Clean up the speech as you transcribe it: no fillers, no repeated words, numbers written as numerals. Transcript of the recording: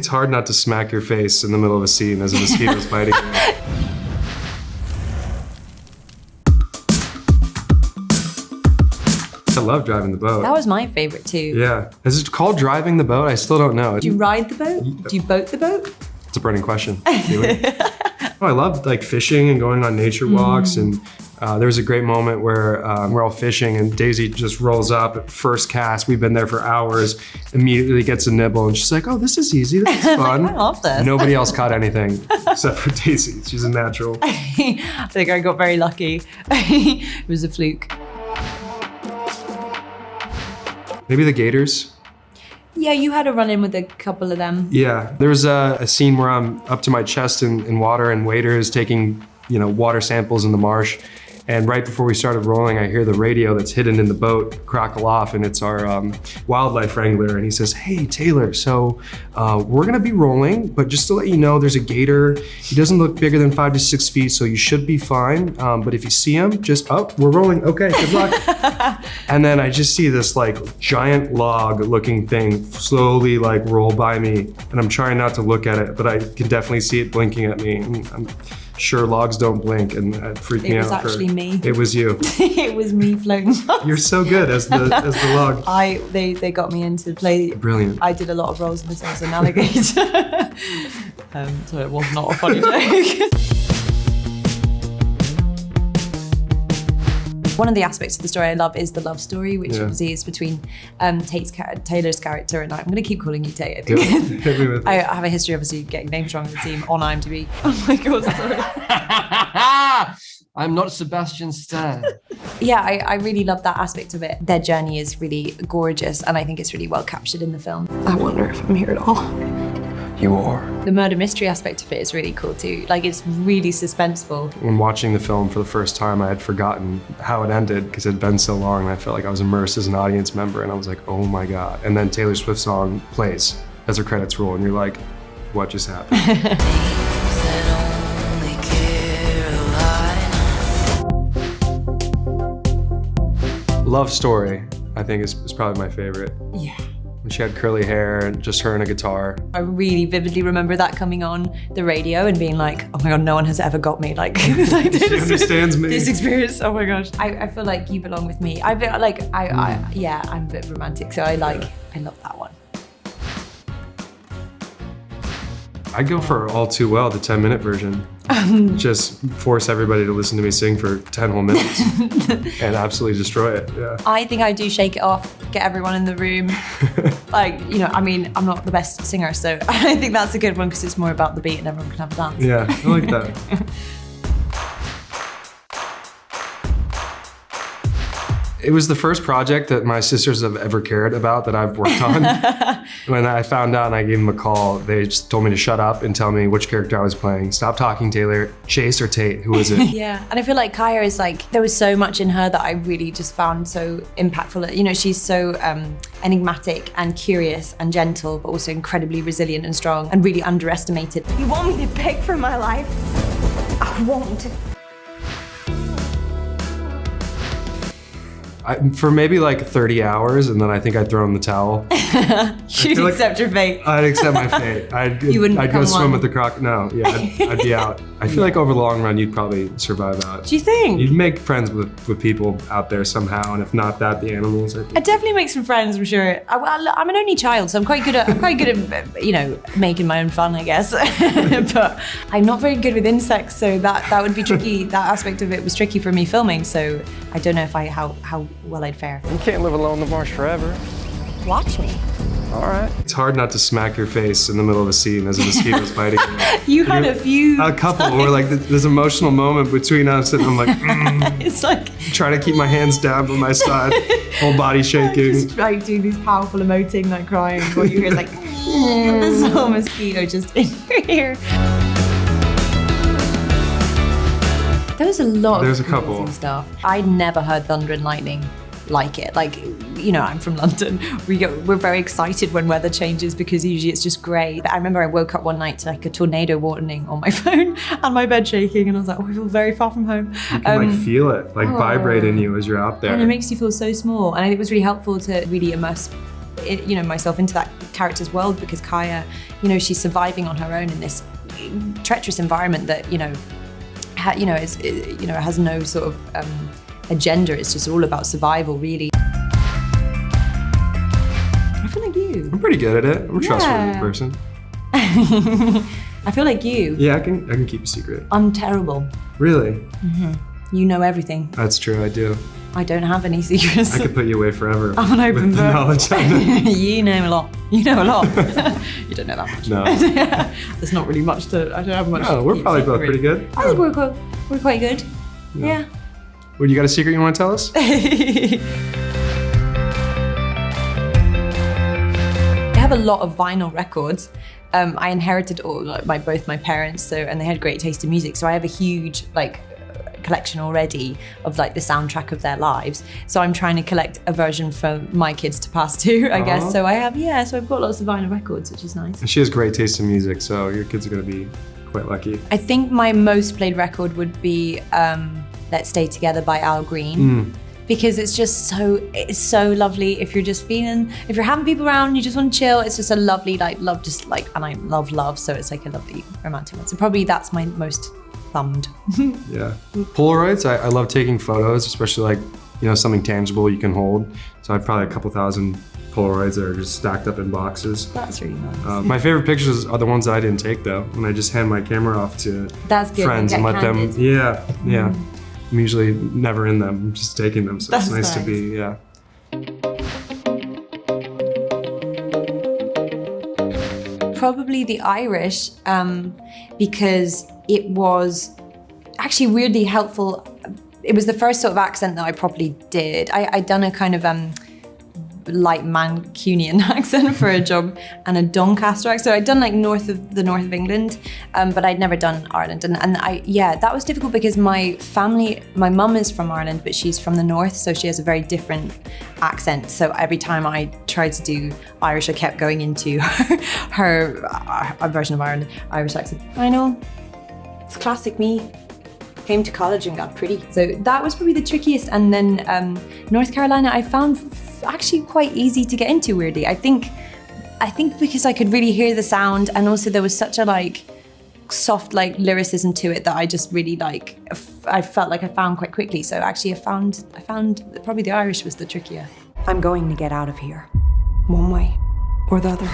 It's hard not to smack your face in the middle of a scene as a mosquito's biting you. I love driving the boat. That was my favorite too. Yeah. Is it called driving the boat? I still don't know. Do you ride the boat? Do you boat the boat? It's a burning question. I love like fishing and going on nature walks, and there was a great moment where we're all fishing and Daisy just rolls up at first cast. We've been there for hours, immediately gets a nibble, and she's like, "Oh, this is easy, this is fun." I love this. Nobody else caught anything except for Daisy. She's a natural. I think I got very lucky. It was a fluke. Maybe the gators. Yeah, you had a run-in with a couple of them. Yeah, there was a scene where I'm up to my chest in water and waiters taking, water samples in the marsh. And right before we started rolling, I hear the radio that's hidden in the boat crackle off, and it's our wildlife wrangler. And he says, "Hey, Taylor, so we're gonna be rolling, but just to let you know, there's a gator. He doesn't look bigger than 5 to 6 feet, so you should be fine. But if you see him, we're rolling. Okay, good luck." And then I just see this like giant log looking thing slowly like roll by me. And I'm trying not to look at it, but I can definitely see it blinking at me. And I'm sure logs don't blink, and it freaked me out. It was actually me. It was you. It was me floating. You're so good as the log. They got me into play. Brilliant. I did a lot of roles in this as an alligator. So it was not a funny joke. One of the aspects of the story I love is the love story, which obviously is between Taylor's character and I. I'm going to keep calling you Tate. Hit me with it. I have a history, obviously, getting names wrong in the team on IMDb. Oh my God, sorry. I'm not Sebastian Stan. Yeah, I really love that aspect of it. Their journey is really gorgeous, and I think it's really well captured in the film. I wonder if I'm here at all. You are. The murder mystery aspect of it is really cool too. Like, it's really suspenseful. When watching the film for the first time, I had forgotten how it ended because it had been so long, and I felt like I was immersed as an audience member, and I was like, oh my God. And then Taylor Swift's song plays as her credits roll, and you're like, what just happened? Love Story, I think, is probably my favorite. Yeah. When she had curly hair and just her and a guitar. I really vividly remember that coming on the radio and being like, oh my God, no one has ever got me like She understands me. This experience, oh my gosh. I feel like You Belong With Me. I'm a bit romantic, so I love that one. I'd go for All Too Well, the 10-minute version. Just force everybody to listen to me sing for 10 whole minutes and absolutely destroy it, yeah. I think I do Shake It Off, get everyone in the room. I'm not the best singer, so I think that's a good one because it's more about the beat and everyone can have a dance. Yeah, I like that. It was the first project that my sisters have ever cared about that I've worked on. When I found out and I gave them a call, they just told me to shut up and tell me which character I was playing. Stop talking, Taylor. Chase or Tate? Who is it? Yeah, and I feel like Kaya is like, there was so much in her that I really just found so impactful. She's so enigmatic and curious and gentle, but also incredibly resilient and strong and really underestimated. You want me to beg for my life? I won't. For maybe like 30 hours, and then I think I'd throw in the towel. You'd accept your fate. I'd accept my fate. I'd go swim with the croc. No, yeah, I'd be out. I feel like over the long run, you'd probably survive out. Do you think? You'd make friends with people out there somehow, and if not that, the animals. I'd definitely make some friends, I'm sure. I'm an only child, so I'm quite good at making my own fun, I guess. But I'm not very good with insects, so that would be tricky. That aspect of it was tricky for me filming, so I don't know if how well I'd fare. You can't live alone in the marsh forever. Watch me. All right. It's hard not to smack your face in the middle of a scene as a mosquito's biting you. You had a few. A couple where like this emotional moment between us, and I'm like, It's like trying to keep my hands down by my side, whole body shaking. Just like doing these powerful emoting, like crying. What you hear is like, this little mosquito just in your ear. There was a lot There's of a couple. amazing stuff. I'd never heard thunder and lightning like it. Like, I'm from London. We're very excited when weather changes because usually it's just grey. But I remember I woke up one night to like a tornado warning on my phone and my bed shaking, and I was like, oh, I feel very far from home. You can feel it vibrate in you as you're out there. And it makes you feel so small. And I think it was really helpful to really immerse myself into that character's world because Kaya, she's surviving on her own in this treacherous environment that, has no sort of agenda. It's just all about survival, really. I feel like you. I'm pretty good at it. I'm a trustworthy person. I feel like you. Yeah, I can keep a secret. I'm terrible. Really? You know everything. That's true, I do. I don't have any secrets. I could put you away forever. I'm an open with the book. knowledge I know. You know a lot. You know a lot. You don't know that much. No. There's not really much to. I don't have much. No, we're probably both pretty good. I think we're quite good. Yeah. Well, you got a secret you want to tell us? I have a lot of vinyl records. I inherited both my parents, and they had great taste in music. So I have a huge collection already of the soundtrack of their lives. So I'm trying to collect a version for my kids to pass to, I guess. So I've got lots of vinyl records, which is nice. And she has great taste in music, so your kids are going to be quite lucky. I think my most played record would be Let's Stay Together by Al Green. Because it's so lovely if you're if you're having people around, you just want to chill. It's just a lovely, and I love love, so it's a lovely romantic one. So probably that's my most thumbed. Yeah. Polaroids, I love taking photos, especially something tangible you can hold. So I have probably a couple thousand Polaroids that are just stacked up in boxes. That's really nice. My favorite pictures are the ones that I didn't take though, when I just hand my camera off to friends and let them, yeah. I'm usually never in them, I'm just taking them, so it's nice to be, yeah. Probably the Irish, because it was actually weirdly helpful. It was the first sort of accent that I properly did. I'd done a kind of light Mancunian accent for a job and a Doncaster accent. So I'd done north of England, but I'd never done Ireland. And that was difficult because my mum is from Ireland, but she's from the north, so she has a very different accent. So every time I tried to do Irish, I kept going into her version of Irish accent. I know, it's classic me. Came to college and got pretty. So that was probably the trickiest. And then North Carolina, I found actually quite easy to get into, weirdly. I think because I could really hear the sound, and also there was such a soft lyricism to it that I just really I felt like I found quite quickly. So actually I found probably the Irish was the trickier. I'm going to get out of here, one way or the other.